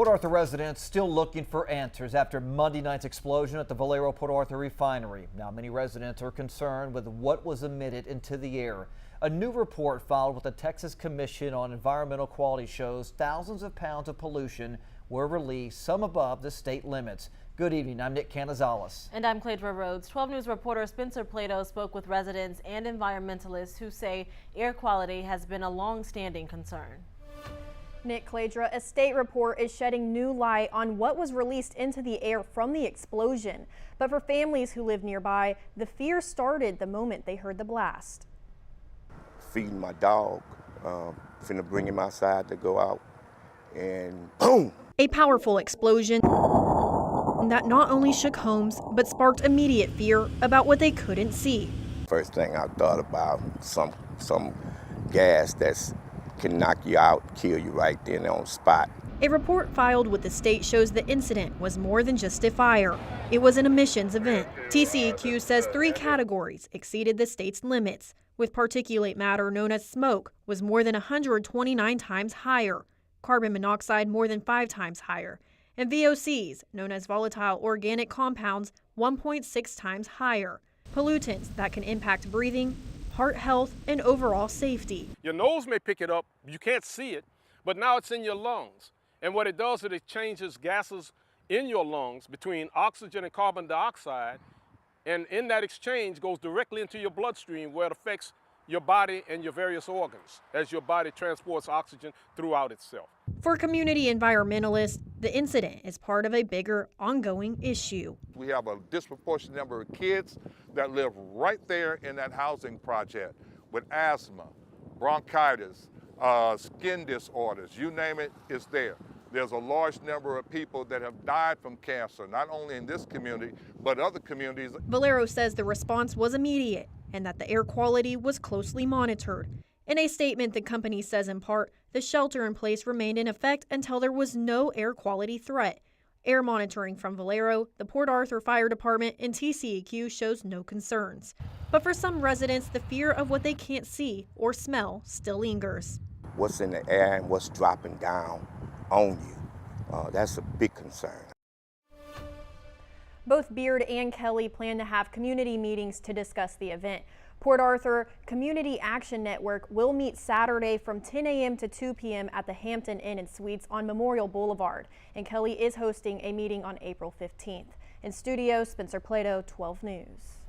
Port Arthur residents still looking for answers after Monday night's explosion at the Valero Port Arthur refinery. Now, many residents are concerned with what was emitted into the air. A new report filed with the Texas Commission on Environmental Quality shows thousands of pounds of pollution were released, some above the state limits. Good evening, I'm Nick Canizales. And I'm Cladra Rhodes. 12 News reporter Spencer Plato spoke with residents and environmentalists who say air quality has been a long-standing concern. Nick, Cladra, a state report is shedding new light on what was released into the air from the explosion. But for families who live nearby, the fear started the moment they heard the blast. Feeding my dog, finna bring him outside to go out, and boom! A powerful explosion that not only shook homes, but sparked immediate fear about what they couldn't see. First thing I thought about, some gas that's can knock you out, kill you right then on the spot. A report filed with the state shows the incident was more than just a fire. It was an emissions event. TCEQ says 3 categories exceeded the state's limits, with particulate matter known as smoke was more than 129 times higher, carbon monoxide more than 5 times higher, and VOCs, known as volatile organic compounds, 1.6 times higher. Pollutants that can impact breathing, heart health, and overall safety. Your nose may pick it up, you can't see it, but now it's in your lungs. And what it does is it changes gases in your lungs between oxygen and carbon dioxide, and in that exchange goes directly into your bloodstream where it affects your body and your various organs as your body transports oxygen throughout itself. For community environmentalists, the incident is part of a bigger, ongoing issue. We have a disproportionate number of kids that live right there in that housing project with asthma, bronchitis, skin disorders, you name it, it's there. There's a large number of people that have died from cancer, not only in this community, but other communities. Valero says the response was immediate and that the air quality was closely monitored. In a statement, the company says in part, the shelter in place remained in effect until there was no air quality threat. Air monitoring from Valero, the Port Arthur Fire Department, and TCEQ shows no concerns. But for some residents, the fear of what they can't see or smell still lingers. What's in the air and what's dropping down on you, that's a big concern. Both Beard and Kelly plan to have community meetings to discuss the event. Port Arthur Community Action Network will meet Saturday from 10 a.m. to 2 p.m. at the Hampton Inn and Suites on Memorial Boulevard. And Kelly is hosting a meeting on April 15th. In studio, Spencer Plato, 12 News.